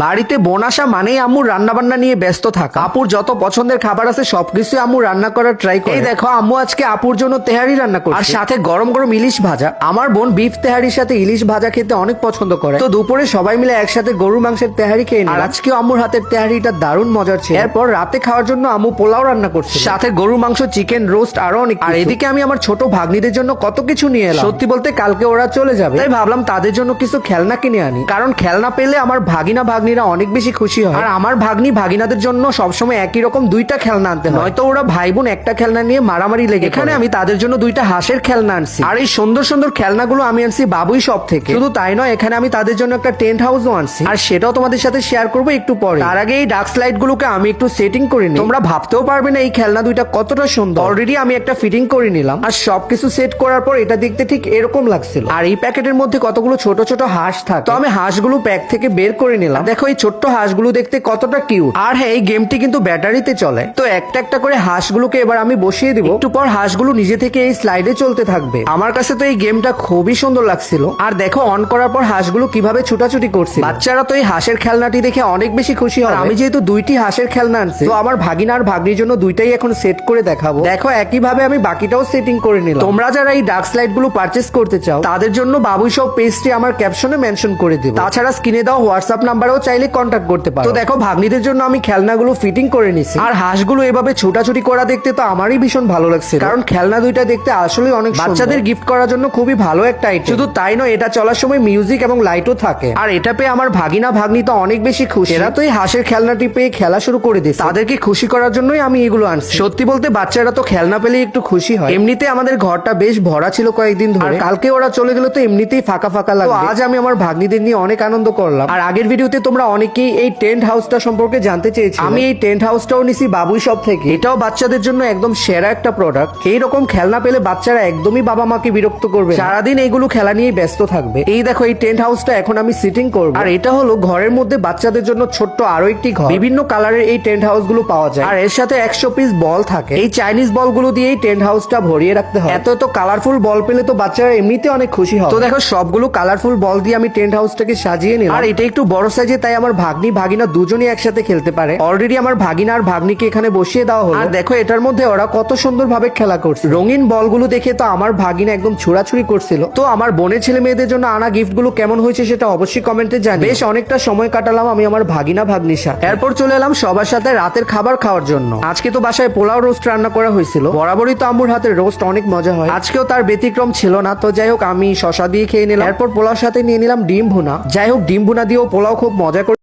বাড়িতে বোন আসা মানেই আম্মুর রান্না বান্না নিয়ে ব্যস্ত থাকা। আপুর যত পছন্দের খাবার আছে সবকিছু আম্মু রান্না করার ট্রাই করে। এই দেখো আম্মু আজকে আপুর জন্য তেহারি রান্না করছে, আর সাথে গরম গরম ইলিশ ভাজা। আমার বোন বিফ তেহারির সাথে ইলিশ ভাজা খেতে অনেক পছন্দ করে, তো দুপুরে সবাই মিলে একসাথে গরুর মাংসের তেহারি খেয়ে নিলাম। আর আজকেও আম্মুর হাতের তেহারিটা দারুণ মজার ছিল। এরপর রাতে খাওয়ার জন্য আম্মু পোলাও রান্না করছে, সাথে গরুর মাংস, চিকেন রোস্ট আরো অনেক। আর এদিকে আমি আমার ছোট ভাগ্নিদের জন্য কত কিছু নিয়ে এলাম। সত্যি বলতে কালকে ওরা চলে যাবে, তাই ভাবলাম তাদের জন্য কিছু খেলনা কিনে আনি, কারণ খেলনা পেলে আমার ভাগিনা ভাগ্নিরা অনেক বেশি খুশি হয়। আর আমার ভাগ্নি ভাগিনাদের জন্য সবসময় একই রকম দুইটা খেলনা আনতে হয়, নয়তো ওরা ভাই বোন একটা খেলনা নিয়ে মারামারি লেগে। এখানে আমি তাদের জন্য দুইটা হাঁসের খেলনা আনছি, আর এই সুন্দর সুন্দর খেলনাগুলো আমি আনছি বাবুই শপ থেকে। শুধু তাই নয়, এখানে আমি তাদের জন্য একটা টেন্ট হাউসও আনছি, আর সেটাও তোমাদের সাথে শেয়ার করবো একটু পরে। তার আগে এই ডার্ক স্লাইড গুলোকে আমি একটু সেটিং করে নিই। তোমরা ভাবতেও পারবে না এই খেলনা দুইটা কতটা সুন্দর। অলরেডি আমি একটা ফিটিং করে নিলাম, আর সবকিছু সেট করার পর এটা দেখতে ঠিক এরকম লাগছিল। আর এই প্যাকেটের মধ্যে কতগুলো ছোট ছোট হাঁস থাকে, তো আমি হাঁসগুলো প্যাক থেকে বের করে নিলাম। দেখো এই ছোট্ট হাঁসগুলো দেখতে কতটা কিউট। আর হ্যাঁ, এই গেমটি কিন্তু ব্যাটারিতে চলে, তো একটা একটা করে হাঁসগুলোকে এবার আমি বসিয়ে দিব। একটু পর হাঁসগুলো নিজে থেকে এই স্লাইডে চলতে থাকবে। আমার কাছে তো এই গেমটা খুবই সুন্দর লাগছিল। আর দেখো অন করার পর হাঁসগুলো কিভাবে ছুটাছুটি করছে। বাচ্চারা তো এই হাঁসের খেলনাটি দেখে অনেক বেশি খুশি হয়। আমি যেহেতু দুইটি হাঁসের খেলনা আনছি, তো আমার ভাগিনা আর ভাগ্নির জন্য দুইটাই এখন সেট করে দেখাবো। দেখো একইভাবে আমি বাকিটাও সেটিং করে নিলাম। তোমরা যারা এই ডার্ক স্লাইড গুলো পারচেস করতে চাও, তাদের জন্য বাবুই সব পেজটি আমার ক্যাপশনে মেনশন করে দিব। তাছাড়া স্ক্রিনে দাও হোয়াটসঅ্যাপ নাম্বারেও চাইলে কন্ট্যাক্ট করতে পারো। তো দেখো ভাগ্নিদের জন্য আমি খেলনাগুলো ফিটিং করে নিছি, আর হাঁসগুলো এভাবে ছোটাছুটি করা দেখতে তো আমারই ভীষণ ভালো লাগছে, কারণ খেলনা দুইটা দেখতে আসলে অনেক বাচ্চাদের গিফট করার জন্য খুবই ভালো একটা আইটেম। শুধু তাই নয়, এটা চলার সময় মিউজিক এবং লাইটও থাকে। আর এটা পেয়ে আমার ভাগিনা ভাগ্নি তো অনেক বেশি খুশি। এরা তো এই হাঁসের খেলনাটি পেয়ে খেলা শুরু করে দিয়েছে। তাদেরকে খুশি করার জন্যই আমি এগুলো আনছি। সত্যি বলতে বাচ্চারা তো খেলনা পেলে একটু খুশি হয়। এমনিতে আমাদের ঘরটা বেশ ভরা ছিল কয়েকদিন ধরে, কালকে ওরা চলে গেলে তো এমনিতেই ফাঁকা ফাঁকা লাগবে। আজ আমি আমার ভাগ্নিদের নিয়ে অনেক আনন্দ করলাম। আর আগের ভিডিওতে তোমরা অনেকেই এই টেন্ট হাউসটা সম্পর্কে জানতে চেয়েছি। আমি এই টেন্ট হাউসটাও নিছি বাবুই শপ থেকে। এটাও বাচ্চাদের জন্য একদম সেরা একটা প্রোডাক্ট। এইরকম খেলনা পেলে বাচ্চারা একদমই বাবা মাকে বিরক্ত করবে, সারাদিন এইগুলো খেলা নিয়ে ব্যস্ত থাকবে। এই দেখো এই টেন্ট হাউসটা এখন আমি সিটিং করব। আর এটা হলো ঘরের মধ্যে বাচ্চাদের জন্য ছোট্ট আরো একটি ঘর। বিভিন্ন কালারের এই টেন্ট হাউস গুলো পাওয়া যায়, আর এর সাথে 100 পিস বল থাকে। এই চাইনিজ বল গুলো দিয়ে এই টেন্ট হাউসটা ভরিয়ে রাখতে হয়। এত কালারফুল বল পেলে তো বাচ্চারা এমনিতে অনেক খুশি হয়। তো দেখো সবগুলো কালারফুল বল দিয়ে আমি টেন্ট হাউসটাকে সাজিয়ে নিলাম। আর এটা একটু বড় সাইজে, তাই আমার ভাগ্নি ভাগিনা দুজনেই একসাথে খেলতে পারে। অলরেডি আমার ভাগিনা আর ভাগ্নিকে এখানে বসিয়ে দেওয়া হলো। আর দেখো এটার মধ্যে ওরা কত সুন্দর ভাবে খেলা করছে। রঙিন বলগুলো দেখে তো আমার ভাগিনা একদম ছুড়াছুড়ি করছিল। তো আমার বোনের ছেলে মেয়েদের জন্য আনা গিফট গুলো কেমন হয়েছে সেটা অবশ্যই কমেন্টে জানিও। বেশ অনেকটা সময় কাটালাম আমি আমার ভাগিনা ভাগ্নির সাথে। এরপর চলে এলাম সবার সাথে রাতের খাবার খাওয়ার জন্য। আজকে তো বাসায় পোলাও রোস্ট রান্না করা হয়েছিল। বরাবরই তো আম্মুর হাতের রোস্ট অনেক মজা হয়, আজকেও তার ব্যতিক্রম ছিল না। তো যাই হোক আমি শশা দিয়ে খেয়ে নিলাম। এরপর পোলাওর সাথে নিয়ে নিলাম ডিম ভুনা। যাই হোক ডিম ভুনা দিয়েও পোলাও খুব মজা করে